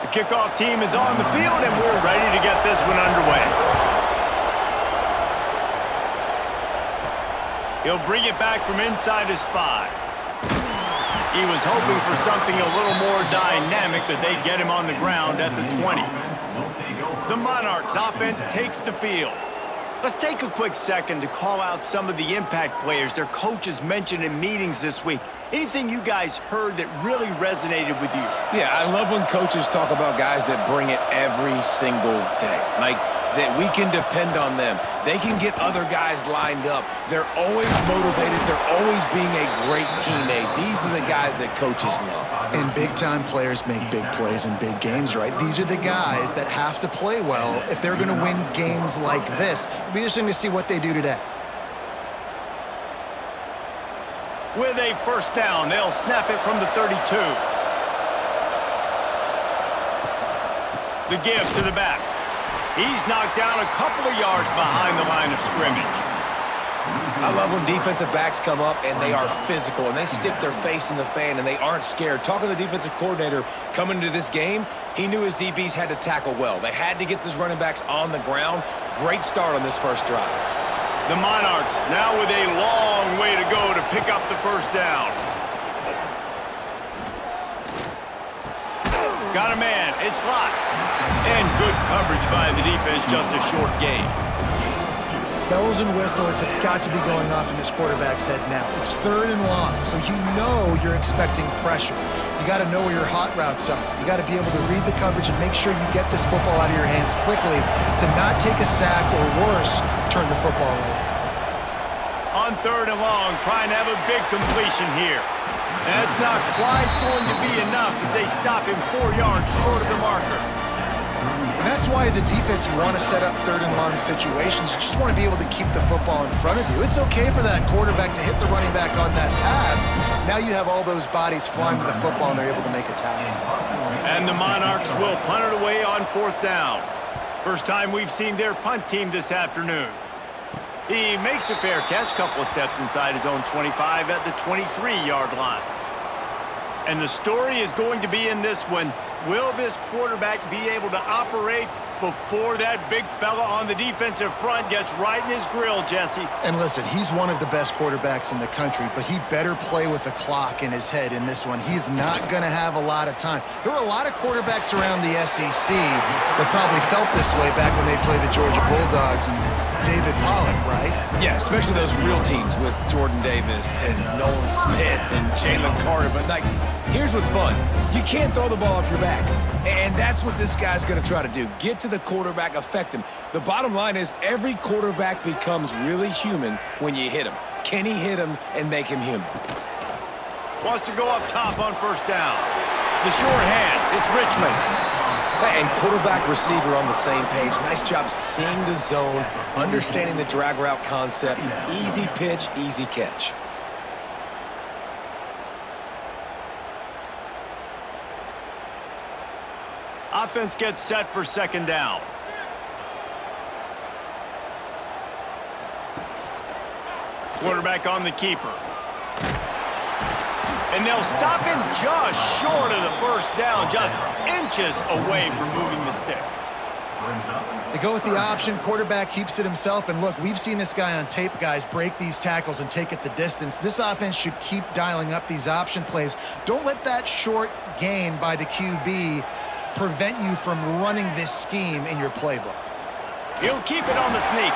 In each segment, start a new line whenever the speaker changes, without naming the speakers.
The kickoff team is on the field, and we're ready to get this one underway. He'll bring it back from inside his 5. He was hoping for something a little more dynamic, that they'd get him on the ground at the 20. The Monarchs offense takes the field. Let's take a quick second to call out some of the impact players their coaches mentioned in meetings this week. Anything you guys heard that really resonated with you?
Yeah, I love when coaches talk about guys that bring it every single day. Like, that we can depend on them. They can get other guys lined up. They're always motivated. They're always being a great teammate. These are the guys that coaches love.
And big-time players make big plays in big games, right? These are the guys that have to play well if they're going to win games like this. It'll be interesting to see what they do today.
With a first down, they'll snap it from the 32. The give to the back. He's knocked down a couple of yards behind the line of scrimmage.
I love when defensive backs come up and they are physical and they stick their face in the fan and they aren't scared. Talking to the defensive coordinator coming into this game, he knew his DBs had to tackle well. They had to get these running backs on the ground. Great start on this first drive.
The Monarchs now with a long way to go to pick up the first down. Got a man. It's locked. And good coverage by the defense, just a short gain.
Bells and whistles have got to be going off in this quarterback's head now. It's 3rd and long, so you know you're expecting pressure. You got to know where your hot routes are. You got to be able to read the coverage and make sure you get this football out of your hands quickly to not take a sack or worse, turn the football over.
On 3rd and long, trying to have a big completion here. That's not quite going to be enough as they stop him 4 yards short of the marker.
And that's why, as a defense, you want to set up 3rd and long situations. You just want to be able to keep the football in front of you. It's okay for that quarterback to hit the running back on that pass. Now you have all those bodies flying to the football, and they're able to make a tackle.
And the Monarchs will punt it away on 4th down. First time we've seen their punt team this afternoon. He makes a fair catch, couple of steps inside his own 25 at the 23-yard line. And the story is going to be in this one. Will this quarterback be able to operate before that big fella on the defensive front gets right in his grill, Jesse?
And listen, he's one of the best quarterbacks in the country, but he better play with the clock in his head in this one. He's not going to have a lot of time. There were a lot of quarterbacks around the SEC that probably felt this way back when they played the Georgia Bulldogs and David Pollock, right?
Yeah, especially those real teams with Jordan Davis and Nolan Smith and Jalen Carter. But, like, here's what's fun. You can't throw the ball off your back. And that's what this guy's going to try to do. Get to the quarterback, affect him. The bottom line is every quarterback becomes really human when you hit him. Can he hit him and make him human?
Wants to go up top on first down. The short hands. It's Richmond.
And quarterback receiver on the same page. Nice job seeing the zone, understanding the drag route concept. Easy pitch, easy catch.
Offense gets set for 2nd down. Quarterback on the keeper. And they'll stop him just short of the first down, just inches away from moving the sticks.
They go with the option. Quarterback keeps it himself. And look, we've seen this guy on tape, guys, break these tackles and take it the distance. This offense should keep dialing up these option plays. Don't let that short gain by the QB prevent you from running this scheme in your playbook.
He'll keep it on the sneak.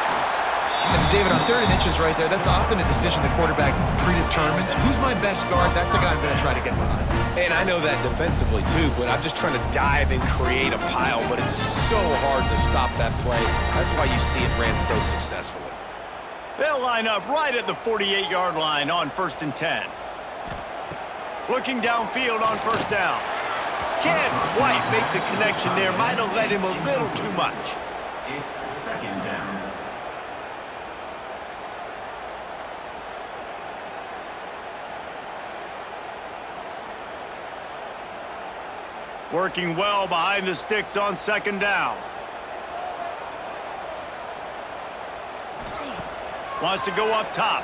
And David, on 3rd and inches right there, that's often a decision the quarterback predetermines. Who's my best guard? That's the guy I'm going to try to get behind.
And I know that defensively, too, but I'm just trying to dive and create a pile, but it's so hard to stop that play. That's why you see it ran so successfully.
They'll line up right at the 48-yard line on 1st and 10. Looking downfield on first down. Can't quite make the connection there. Might have led him a little too much.
It's 2nd down.
Working well behind the sticks on 2nd down. Wants to go up top.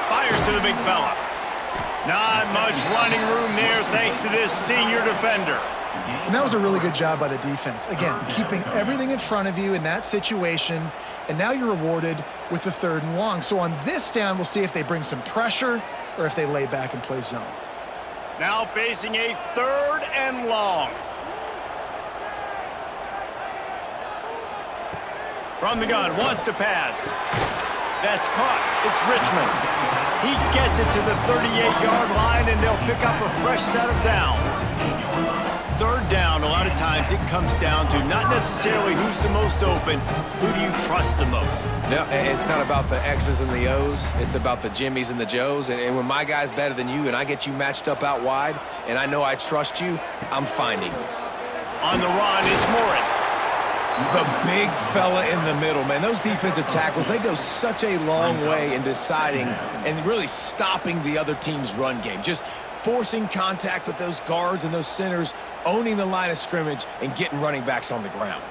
Fires to the big fella. Not much running room there thanks to this senior defender.
And that was a really good job by the defense. Again, keeping everything in front of you in that situation, and now you're rewarded with the 3rd and long. So on this down, we'll see if they bring some pressure or if they lay back and play zone.
Now facing a 3rd and long. From the gun, wants to pass. That's caught. It's Richmond. He gets it to the 38-yard line, and they'll pick up a fresh set of downs. 3rd down, a lot of times it comes down to not necessarily who's the most open, who do you trust the most?
No, it's not about the X's and the O's. It's about the Jimmies and the Joes. And when my guy's better than you and I get you matched up out wide and I know I trust you, I'm finding you.
On the run, it's Morris.
The big fella in the middle, man. Those defensive tackles, they go such a long way in deciding and really stopping the other team's run game. Just forcing contact with those guards and those centers, owning the line of scrimmage, and getting running backs on the ground.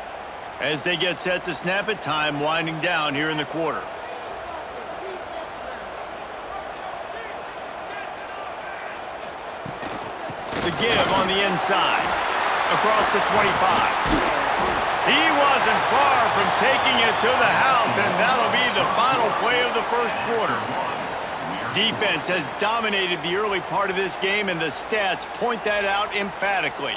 As they get set to snap it, time winding down here in the quarter. The give on the inside. Across the 25. He wasn't far from taking it to the house, and that'll be the final play of the first quarter. Defense has dominated the early part of this game, and the stats point that out emphatically.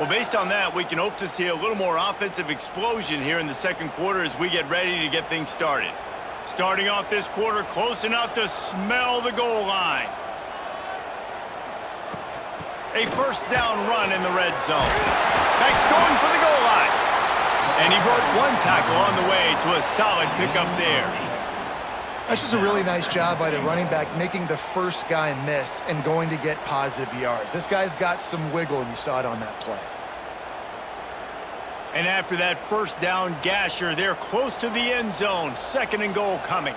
Well, based on that, we can hope to see a little more offensive explosion here in the second quarter as we get ready to get things started. Starting off this quarter close enough to smell the goal line. A 1st down run in the red zone. Max going for the goal line. And he broke 1 tackle on the way to a solid pickup there.
That's just a really nice job by the running back, making the first guy miss and going to get positive yards. This guy's got some wiggle, and you saw it on that play.
And after that 1st down gasher, they're close to the end zone. 2nd and goal coming.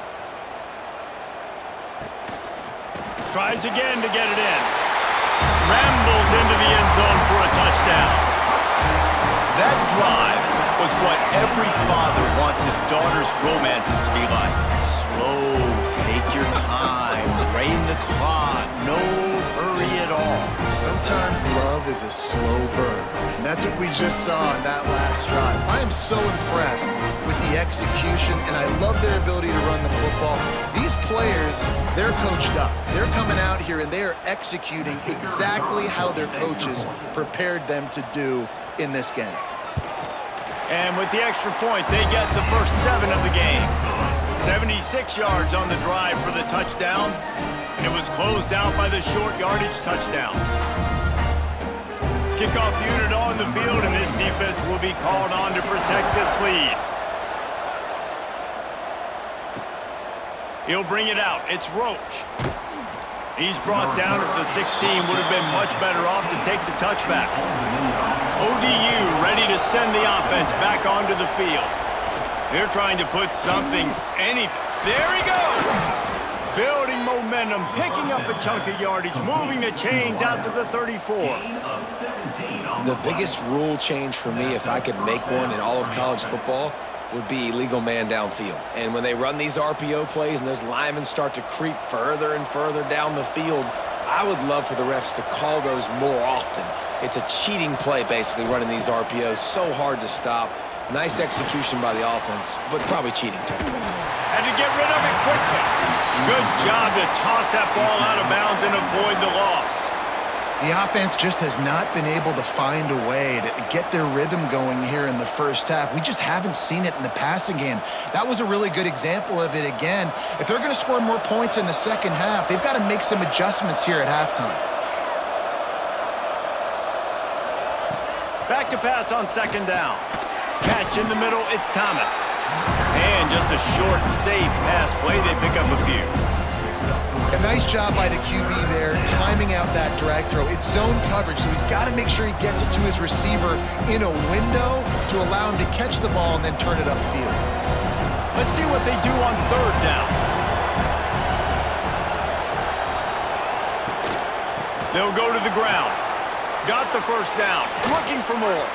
Tries again to get it in. Rambles into the end zone for a touchdown. That drive was what every father wants his daughter's romances to be like. Slow, take your time, drain the clock, no hurry at all.
Sometimes love is a slow burn, and that's what we just saw on that last drive. I am so impressed with the execution, and I love their ability to run the football. These players, they're coached up. They're coming out here, and they are executing exactly how their coaches prepared them to do in this game.
And with the extra point, they get the first 7 of the game. 76 yards on the drive for the touchdown, and it was closed out by the short yardage touchdown. Kickoff unit on the field, and this defense will be called on to protect this lead. He'll bring it out. It's Roach. He's brought down at the 16. Would have been much better off to take the touchback. ODU ready to send the offense back onto the field. They're trying to put something, anything. There he goes! Building momentum, picking up a chunk of yardage, moving the chains out to the 34.
The biggest rule change for me, if I could make one in all of college football, would be illegal man downfield. And when they run these RPO plays and those linemen start to creep further and further down the field, I would love for the refs to call those more often. It's a cheating play, basically, running these RPOs. So hard to stop. Nice execution by the offense, but probably cheating too.
And to get rid of it quickly. Good job to toss that ball out of bounds and avoid the loss.
The offense just has not been able to find a way to get their rhythm going here in the first half. We just haven't seen it in the passing game. That was a really good example of it again. If they're going to score more points in the second half, they've got to make some adjustments here at halftime.
Back to pass on 2nd down. Catch in the middle, it's Thomas. And just a short, safe pass play, they pick up a few.
A nice job by the QB there, timing out that drag throw. It's zone coverage, so he's got to make sure he gets it to his receiver in a window to allow him to catch the ball and then turn it upfield.
Let's see what they do on 3rd down. They'll go to the ground. Got the first down, looking for more.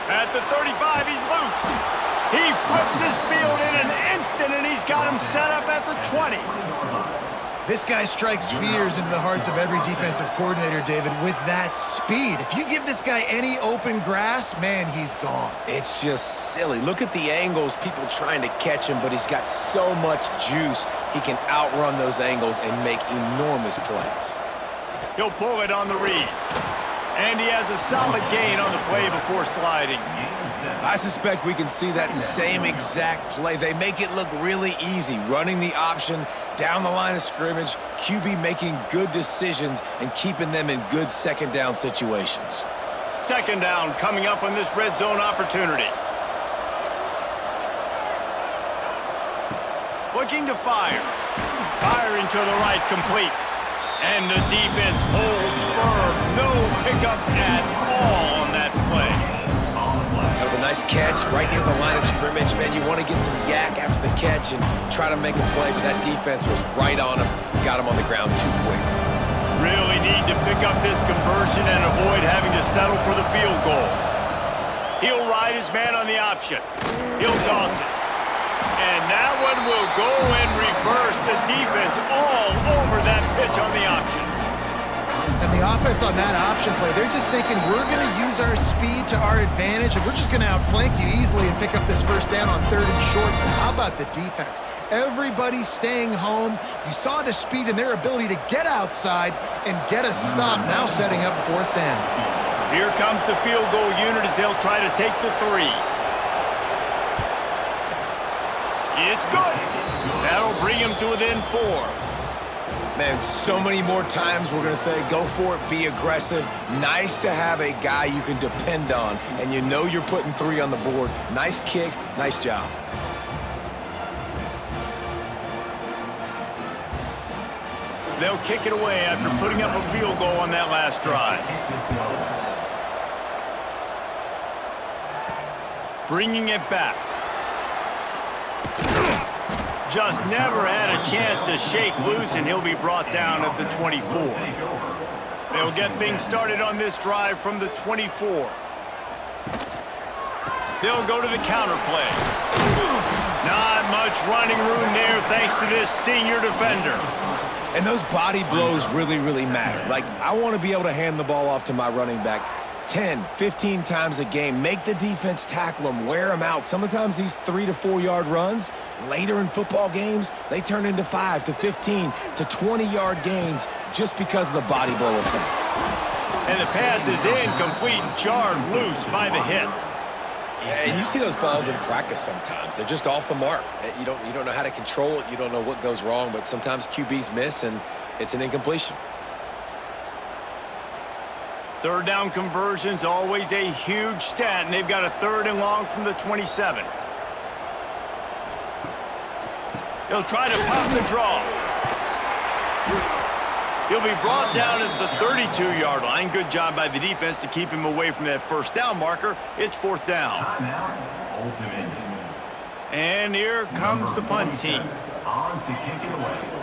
At the 35, he's loose. He flips his field in an instant, and he's got him set up at the 20.
This guy strikes fears into the hearts of every defensive coordinator, David, with that speed. If you give this guy any open grass, man, he's gone.
It's just silly. Look at the angles, people trying to catch him, but he's got so much juice. He can outrun those angles and make enormous plays.
He'll pull it on the read. And he has a solid gain on the play before sliding.
I suspect we can see that same exact play. They make it look really easy, running the option down the line of scrimmage, QB making good decisions and keeping them in good second down situations.
Second down coming up on this red zone opportunity. Looking to fire. Firing to the right, complete. And the defense holds firm. No pickup at all on that play.
That was a nice catch right near the line of scrimmage. Man, you want to get some yak after the catch and try to make a play, but that defense was right on him. Got him on the ground too quick.
Really need to pick up this conversion and avoid having to settle for the field goal. He'll ride his man on the option. He'll toss it. And that one will go and reverse the defense all over that pitch on the option.
And the offense on that option play, they're just thinking we're going to use our speed to our advantage and we're just going to outflank you easily and pick up this first down on 3rd and short. But how about the defense? Everybody's staying home. You saw the speed and their ability to get outside and get a stop, now setting up 4th down.
Here comes the field goal unit as they'll try to take the 3. It's good. That'll bring him to within 4.
Man, so many more times we're going to say, go for it, be aggressive. Nice to have a guy you can depend on, and you know you're putting 3 on the board. Nice kick, nice job.
They'll kick it away after putting up a field goal on that last drive. Bringing it back. Just never had a chance to shake loose, and he'll be brought down at the 24. They'll get things started on this drive from the 24. They'll go to the counter play. Not much running room there thanks to this senior defender.
And those body blows really, really matter. Like, I want to be able to hand the ball off to my running back 10, 15 times a game. Make the defense tackle them, wear them out. Sometimes these 3 to 4 yard runs, later in football games, they turn into 5 to 15 to 20-yard gains just because of the body blow effect.
And the pass is incomplete, jarred loose by the hit.
And you see those balls in practice sometimes. They're just off the mark. You don't know how to control it. You don't know what goes wrong, but sometimes QBs miss, and it's an incompletion.
3rd down conversion's always a huge stat, and they've got a 3rd and long from the 27. He'll try to pop the draw. He'll be brought down at the 32-yard line. Good job by the defense to keep him away from that 1st down marker. It's 4th down. And here comes the punt team.
On to kick it away.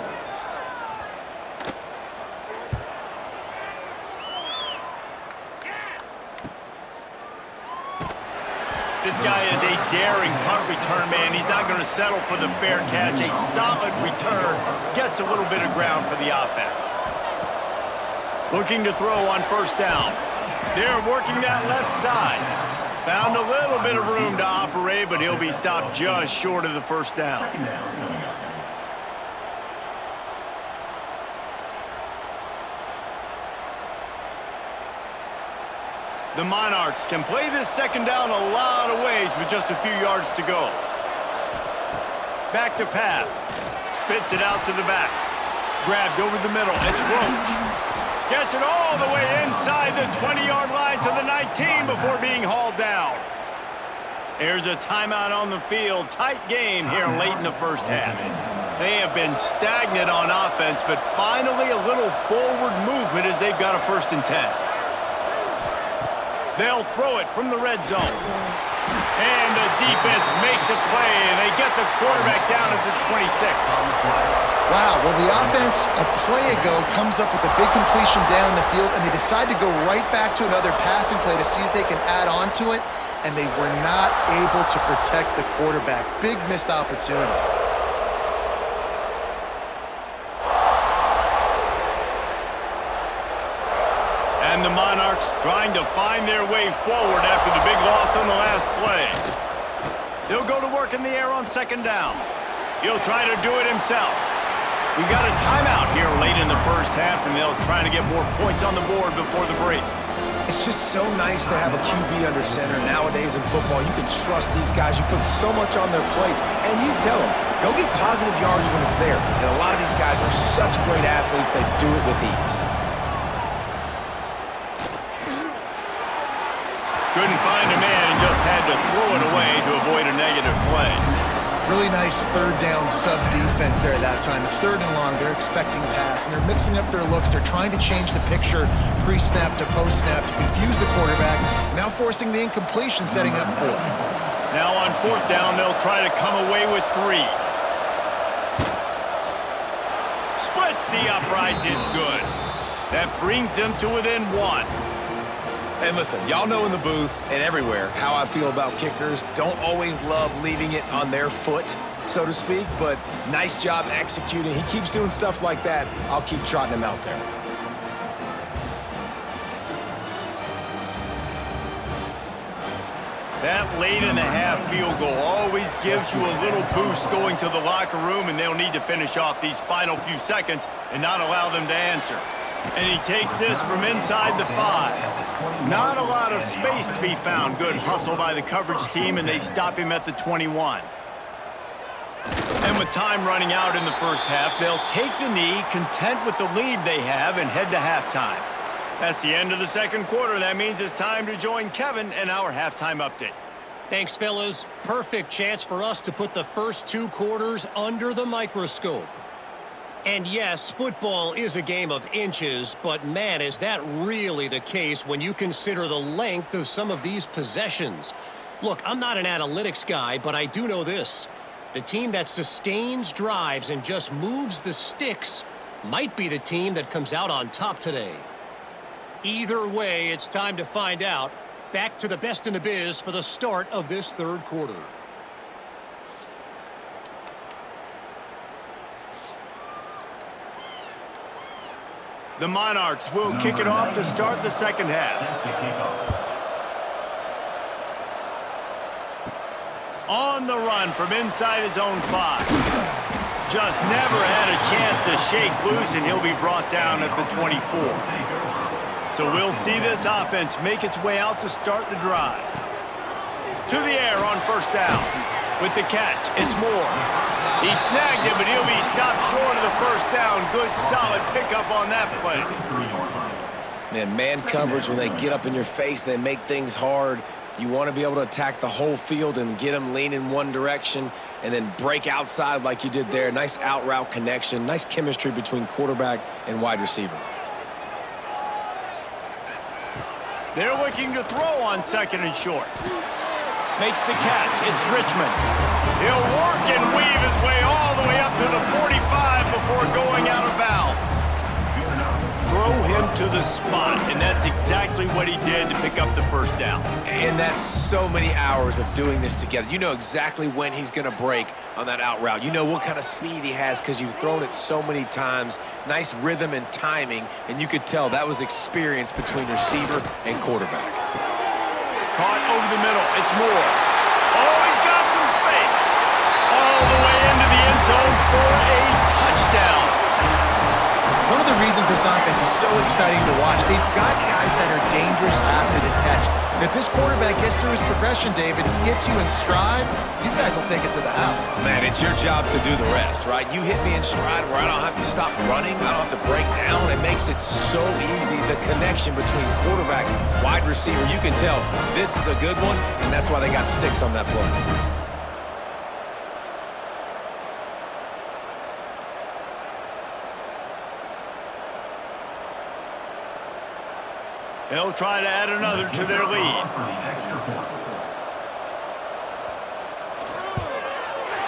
This guy is a daring punt return man. He's not going to settle for the fair catch. A solid return gets a little bit of ground for the offense. Looking to throw on 1st down. They're working that left side. Found a little bit of room to operate, but he'll be stopped just short of the 1st down. The Monarchs can play this 2nd down a lot of ways with just a few yards to go. Back to pass. Spits it out to the back. Grabbed over the middle. It's Roach. Gets it all the way inside the 20-yard line to the 19 before being hauled down. There's a timeout on the field. Tight game here late in the 1st half. They have been stagnant on offense, but finally a little forward movement as they've got a 1st and 10. They'll throw it from the red zone. And the defense makes a play, and they get the quarterback down at the 26.
Wow, well, the offense a play ago comes up with a big completion down the field, and they decide to go right back to another passing play to see if they can add on to it, and they were not able to protect the quarterback. Big missed opportunity.
trying to find their way forward after the big loss on the last play. He'll go to work in the air on second down. He'll try to do it himself. We've got a timeout here late in the first half, and they'll try to get more points on the board before the break.
It's just so nice to have a QB under center. Nowadays in football, you can trust these guys. You put so much on their plate, and you tell them, go get positive yards when it's there. And a lot of these guys are such great athletes, they do it with ease.
Couldn't find a man and just had to throw it away to avoid a negative play.
Really nice third down sub-defense there at that time. It's third and long. They're expecting pass, and they're mixing up their looks. They're trying to change the picture pre-snap to post-snap to confuse the quarterback, now forcing the incompletion, setting up fourth.
Now on fourth down, they'll try to come away with 3. Splits the uprights. It's good. That brings them to within 1.
And listen, y'all know in the booth and everywhere how I feel about kickers. Don't always love leaving it on their foot, so to speak, but nice job executing. He keeps doing stuff like that. I'll keep trotting him out there.
That late in the half field goal always gives you a little boost going to the locker room, and they'll need to finish off these final few seconds and not allow them to answer. And he takes this from inside the 5. Not a lot of space to be found. Good hustle by the coverage team, and they stop him at the 21. And with time running out in the first half, they'll take the knee, content with the lead they have, and head to halftime. That's the end of the second quarter. That means it's time to join Kevin in our halftime update.
Thanks, fellas. Perfect chance for us to put the first 2 quarters under the microscope. And yes, football is a game of inches, but man, is that really the case when you consider the length of some of these possessions. Look, I'm not an analytics guy, but I do know this. The team that sustains drives and just moves the sticks might be the team that comes out on top today. Either way, it's time to find out. Back to the best in the biz for the start of this third quarter.
The Monarchs will kick it off to start the second half. On the run from inside his own 5. Just never had a chance to shake loose, and he'll be brought down at the 24. So we'll see this offense make its way out to start the drive. To the air on first down. With the catch, it's Moore. He snagged it, but he'll be stopped short of the first down. Good, solid pickup on that play.
Man coverage, when they get up in your face, they make things hard. You want to be able to attack the whole field and get them leaning one direction and then break outside like you did there. Nice out route connection, nice chemistry between quarterback and wide receiver.
They're looking to throw on second and short. Makes the catch. It's Richmond. He'll work and weave his way all the way up to the 45 before going out of bounds. Throw him to the spot, and that's exactly what he did to pick up the first down.
And that's so many hours of doing this together. You know exactly when he's going to break on that out route. You know what kind of speed he has because you've thrown it so many times. Nice rhythm and timing, and you could tell that was experience between receiver and quarterback.
Caught over the middle. It's Moore. Oh, he's got some space. All the way into the end zone for a touchdown.
One of the reasons this offense is so exciting to watch, they've got guys that are dangerous after the catch. And if this quarterback gets through his progression, David, hits you in stride, these guys will take it to the house.
Man, it's your job to do the rest, right? You hit me in stride where I don't have to stop running. I don't have to break down. It makes it so easy. The connection between quarterback, wide receiver, you can tell this is a good one, and that's why they got 6 on that play.
They'll try to add another to their lead.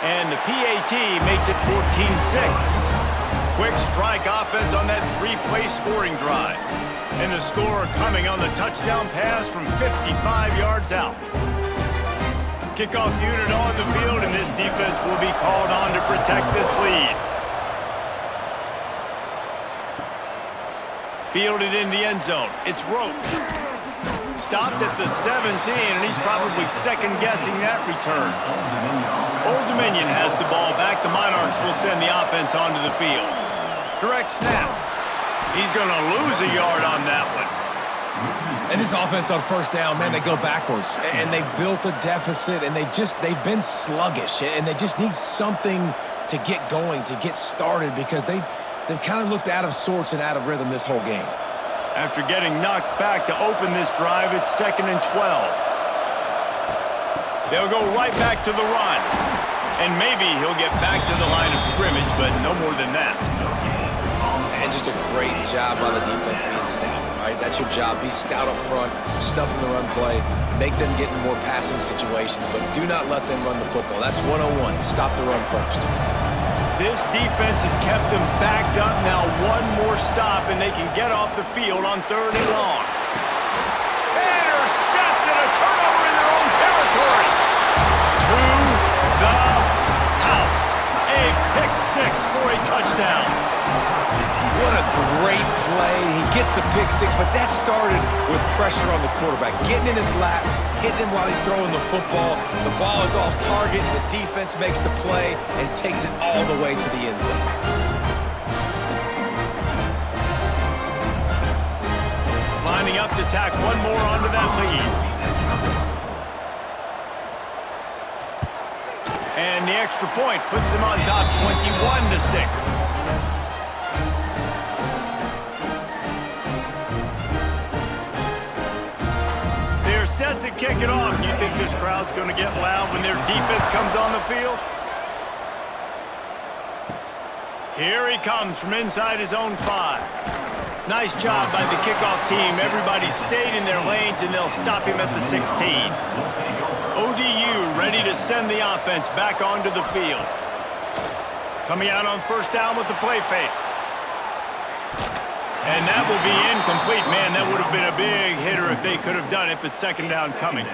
And the PAT makes it 14-6. Quick strike offense on that 3-play scoring drive. And the score coming on the touchdown pass from 55 yards out. Kickoff unit on the field, and this defense will be called on to protect this lead. Fielded in the end zone. It's Roach. stopped at the 17, and he's probably second-guessing that return. Old Dominion has the ball back. The Monarchs will send the offense onto the field. Direct snap. He's going to lose a yard on that one.
And this offense on first down, man, they go backwards. And they built a deficit, and they've been sluggish. And they just need something to get going, to get started, because they've kind of looked out of sorts and out of rhythm this whole game.
After getting knocked back to open this drive, it's 2nd and 12. They'll go right back to the run. And maybe he'll get back to the line of scrimmage, but no more than that.
And just a great job by the defense being stout, right? That's your job. Be stout up front, stuff in the run play, make them get in more passing situations, but do not let them run the football. That's 101. Stop the run first.
This defense has kept them backed up. Now one more stop, and they can get off the field on 3rd and long. Intercepted, a turnover in their own territory. To the house. A pick 6 for a touchdown.
What a great play. He gets the pick 6, but that started with pressure on the quarterback. Getting in his lap, hitting him while he's throwing the football. The ball is off target. The defense makes the play and takes it all the way to the end zone.
Lining up to tack one more onto that lead. And the extra point puts them on top 21-6. Set to kick it off. You think this crowd's going to get loud when their defense comes on the field? Here he comes from inside his own 5. Nice job by the kickoff team. Everybody stayed in their lanes, and they'll stop him at the 16. ODU ready to send the offense back onto the field. Coming out on first down with the play fake. And that will be incomplete. Man, that would have been a big hitter if they could have done it, but 2nd down coming.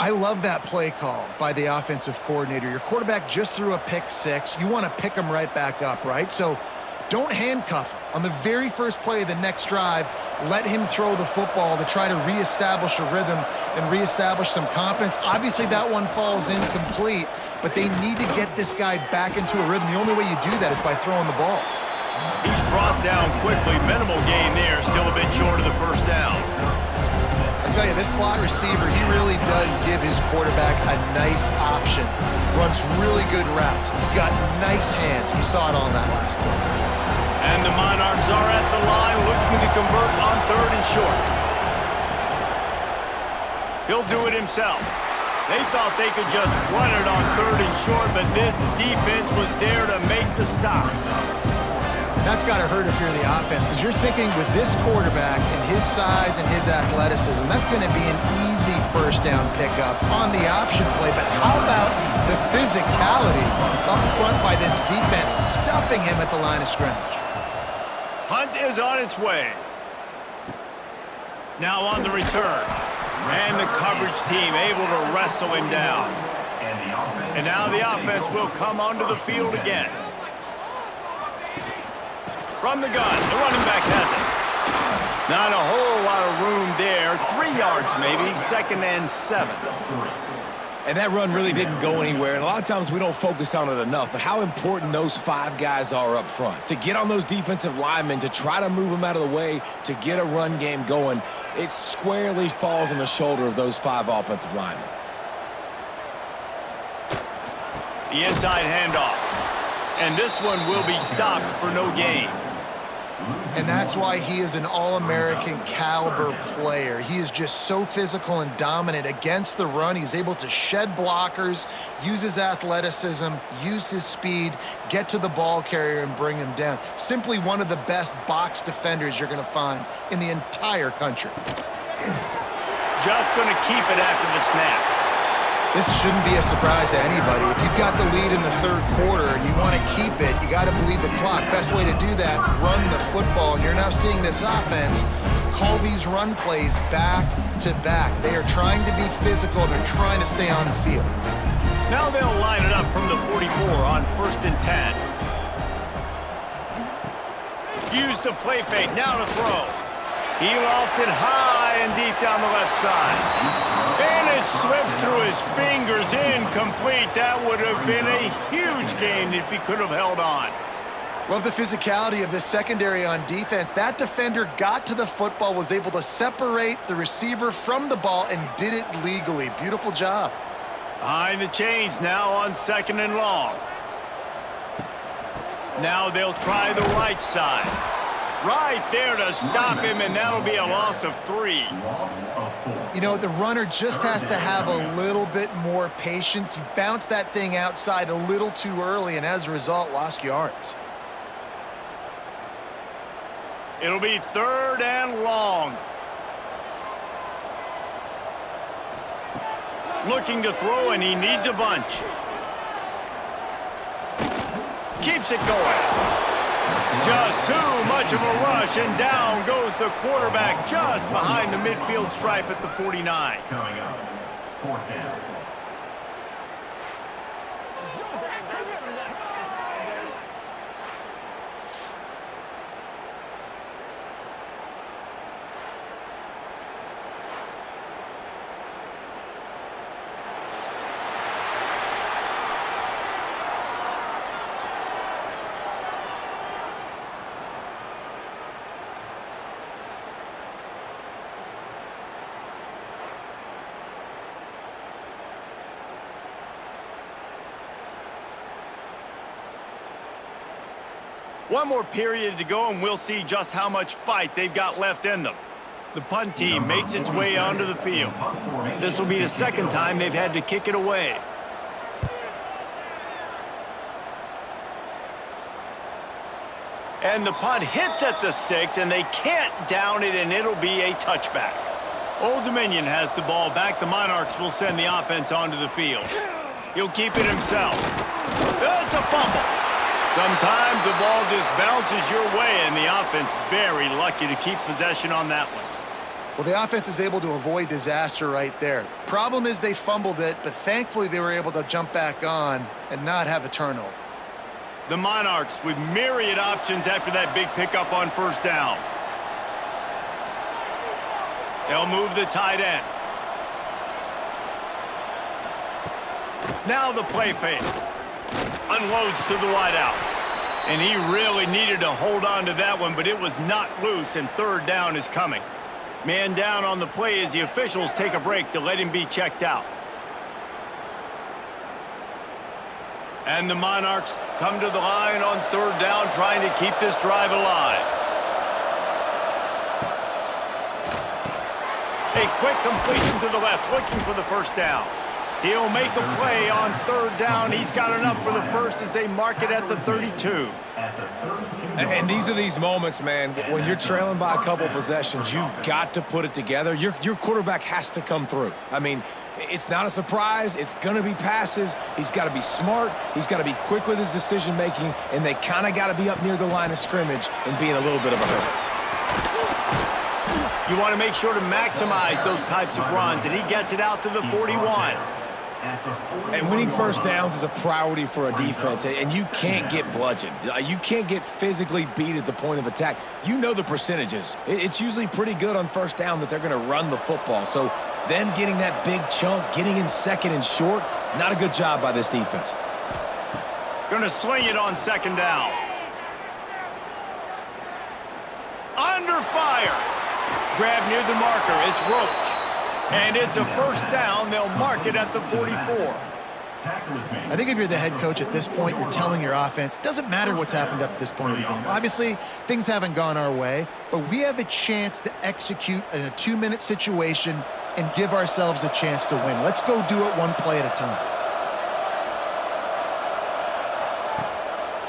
I love that play call by the offensive coordinator. Your quarterback just threw a pick 6. You want to pick him right back up, right? So don't handcuff him. On the very first play of the next drive, let him throw the football to try to reestablish a rhythm and reestablish some confidence. Obviously, that one falls incomplete, but they need to get this guy back into a rhythm. The only way you do that is by throwing the ball.
He's brought down quickly. Minimal gain there. Still a bit short of the first down.
I tell you, this slot receiver, he really does give his quarterback a nice option. Runs really good routes. He's got nice hands. You saw it on that last play.
And the Monarchs are at the line looking to convert on 3rd and short. He'll do it himself. They thought they could just run it on 3rd and short, but this defense was there to make the stop.
That's got to hurt if you're the offense, because you're thinking with this quarterback and his size and his athleticism, that's going to be an easy first down pickup on the option play. But how about the physicality up front by this defense, stuffing him at the line of scrimmage?
Hunt is on its way. Now on the return. And the coverage team able to wrestle him down. And now the offense will come onto the field again. From the gun, the running back has it. Not a whole lot of room there. 3 yards maybe, 2nd and 7.
And that run really didn't go anywhere. And a lot of times we don't focus on it enough, but how important those 5 guys are up front. To get on those defensive linemen, to try to move them out of the way, to get a run game going, it squarely falls on the shoulder of those 5 offensive linemen.
The inside handoff. And this one will be stopped for no gain.
And that's why he is an All-American caliber player. He is just so physical and dominant against the run. He's able to shed blockers, use his athleticism, use his speed, get to the ball carrier and bring him down. Simply one of the best box defenders you're going to find in the entire country.
Just going to keep it after the snap.
This shouldn't be a surprise to anybody. If you've got the lead in the 3rd quarter and you want to keep it, you got to bleed the clock. Best way to do that, run the football. And you're now seeing this offense call these run plays back to back. They are trying to be physical. They're trying to stay on the field.
Now they'll line it up from the 44 on 1st and 10. Use the play fake. Now to throw. He lofts it high and deep down the left side. And it slips through his fingers, incomplete. That would have been a huge gain if he could have held on.
Love the physicality of this secondary on defense. That defender got to the football, was able to separate the receiver from the ball, and did it legally. Beautiful job.
Behind the chains now on 2nd and long. Now they'll try the right side. Right there to stop him, and that'll be a loss of 3.
You know, the runner just has to have a little bit more patience. He bounced that thing outside a little too early, and as a result, lost yards.
It'll be 3rd and long. Looking to throw, and he needs a bunch. Keeps it going. Just too much of a rush, and down goes the quarterback just behind the midfield stripe at the 49.
Coming up, 4th down.
One more period to go, and we'll see just how much fight they've got left in them. The punt team makes its way onto the field. This will be the 2nd time they've had to kick it away. And the punt hits at the 6, and they can't down it, and it'll be a touchback. Old Dominion has the ball back. The Monarchs will send the offense onto the field. He'll keep it himself. It's a fumble. Sometimes the ball just bounces your way, and the offense very lucky to keep possession on that one.
Well, the offense is able to avoid disaster right there. Problem is they fumbled it, but thankfully they were able to jump back on and not have a turnover.
The Monarchs with myriad options after that big pickup on 1st down. They'll move the tight end. Now the play fake. Unloads to the wideout. And he really needed to hold on to that one, but it was not loose, and 3rd down is coming. Man down on the play as the officials take a break to let him be checked out. And the Monarchs come to the line on 3rd down, trying to keep this drive alive. A quick completion to the left, looking for the 1st down. He'll make a play on 3rd down. He's got enough for the 1st as they mark it at the 32.
And these are these moments, man, when you're trailing by a couple possessions, you've got to put it together. Your quarterback has to come through. I mean, it's not a surprise. It's going to be passes. He's got to be smart. He's got to be quick with his decision-making, and they kind of got to be up near the line of scrimmage and be in a little bit of a hurry.
You want to make sure to maximize those types of runs, and he gets it out to the 41.
And winning 1st downs is a priority for a defense, and you can't get bludgeoned. You can't get physically beat at the point of attack. You know the percentages. It's usually pretty good on 1st down that they're going to run the football. So them getting that big chunk, getting in 2nd and short, not a good job by this defense.
Going to swing it on 2nd down. Under fire. Grab near the marker. It's Roach. And it's a 1st down. They'll mark it at the 44.
I think if you're the head coach at this point, you're telling your offense, it doesn't matter what's happened up to this point of the game. Obviously, things haven't gone our way, but we have a chance to execute in a 2-minute situation and give ourselves a chance to win. Let's go do it one play at a time.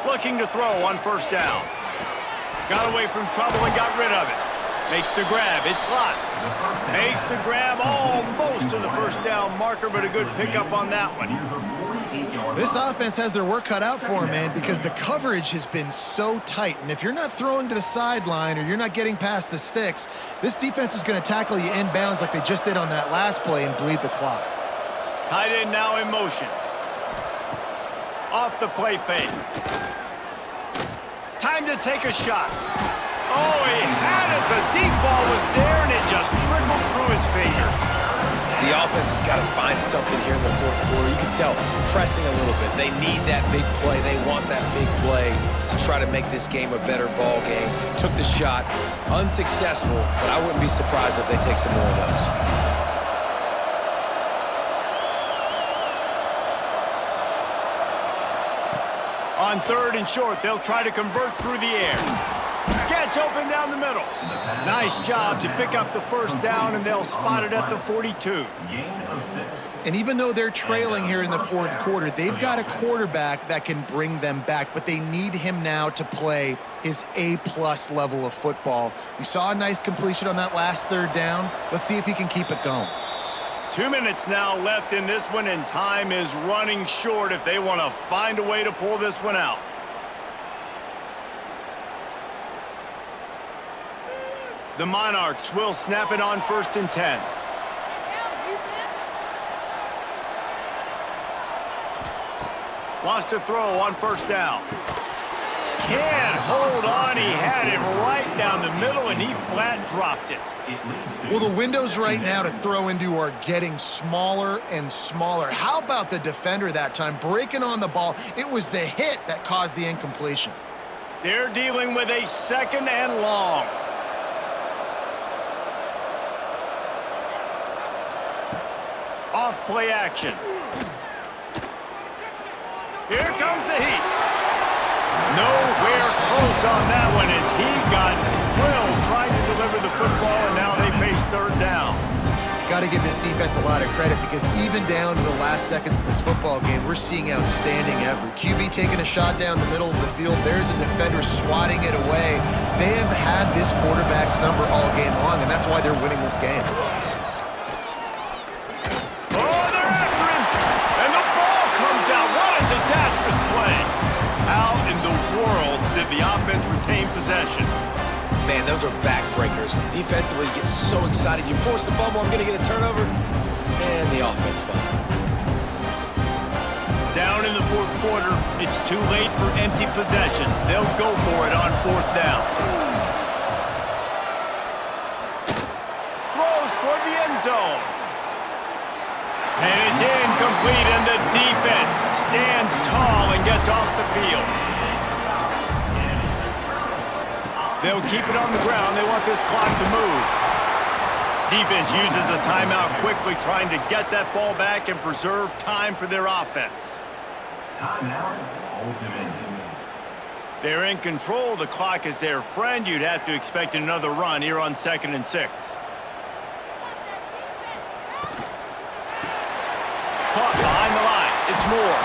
Looking to throw on 1st down. Got away from trouble and got rid of it. Makes the grab. It's locked. Makes the grab almost to the 1st down marker, but a good pickup on that one.
This offense has their work cut out for them, man, because the coverage has been so tight. And if you're not throwing to the sideline or you're not getting past the sticks, this defense is going to tackle you inbounds like they just did on that last play and bleed the clock.
Tight end now in motion. Off the play fake. Time to take a shot. Oh, he had it. The deep ball was there, and it just trickled through his fingers.
The offense has got to find something here in the fourth quarter. You can tell, pressing a little bit. They need that big play. They want that big play to try to make this game a better ball game. Took the shot, unsuccessful, but I wouldn't be surprised if they take some more of those.
On 3rd and short, they'll try to convert through the air. Gets open down the middle. Nice job to pick up the first down, and they'll spot it at the 42.
Gain of 6.
And even though they're trailing here in the fourth quarter, they've got a quarterback that can bring them back, but they need him now to play his A-plus level of football. We saw a nice completion on that last 3rd down. Let's see if he can keep it going.
2 minutes now left in this one, and time is running short if they want to find a way to pull this one out. The Monarchs will snap it on 1st and 10. Wants to throw on 1st down. Can't hold on. He had it right down the middle, and he flat dropped it.
Well, the windows right now to throw into are getting smaller and smaller. How about the defender that time breaking on the ball? It was the hit that caused the incompletion.
They're dealing with a 2nd and long. Off play action. Here comes the heat. Nowhere close on that one as he got drilled trying to deliver the football, and now they face 3rd down.
Got to give this defense a lot of credit because even down to the last seconds of this football game, we're seeing outstanding effort. QB taking a shot down the middle of the field. There's a defender swatting it away. They have had this quarterback's number all game long, and that's why they're winning this game.
Disastrous play. How in the world did the offense retain possession?
Man, those are backbreakers. Defensively, you get so excited. You force the fumble, I'm going to get a turnover, and the offense falls out.
Down in the 4th quarter, it's too late for empty possessions. They'll go for it on 4th down. Throws toward the end zone. And it's incomplete, and the defense stands tall and gets off the field. They'll keep it on the ground. They want this clock to move. Defense uses a timeout quickly, trying to get that ball back and preserve time for their offense.
Timeout, ultimate.
They're in control. The clock is their friend. You'd have to expect another run here on 2nd and 6. Caught behind the line. It's Moore.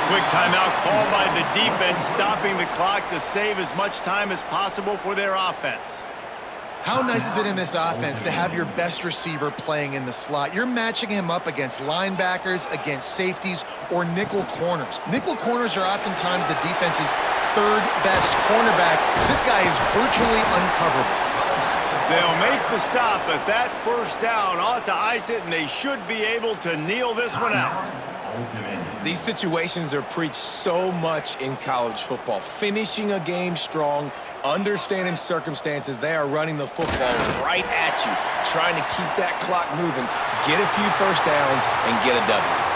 Quick timeout called by the defense, stopping the clock to save as much time as possible for their offense.
How nice is it in this offense to have your best receiver playing in the slot? You're matching him up against linebackers, against safeties, or nickel corners. Nickel corners are oftentimes the defense's 3rd best cornerback. This guy is virtually uncoverable.
They'll make the stop, but that 1st down ought to ice it, and they should be able to kneel this one out.
These situations are preached so much in college football. Finishing a game strong, understanding circumstances. They are running the football right at you, trying to keep that clock moving, get a few 1st downs, and get a W.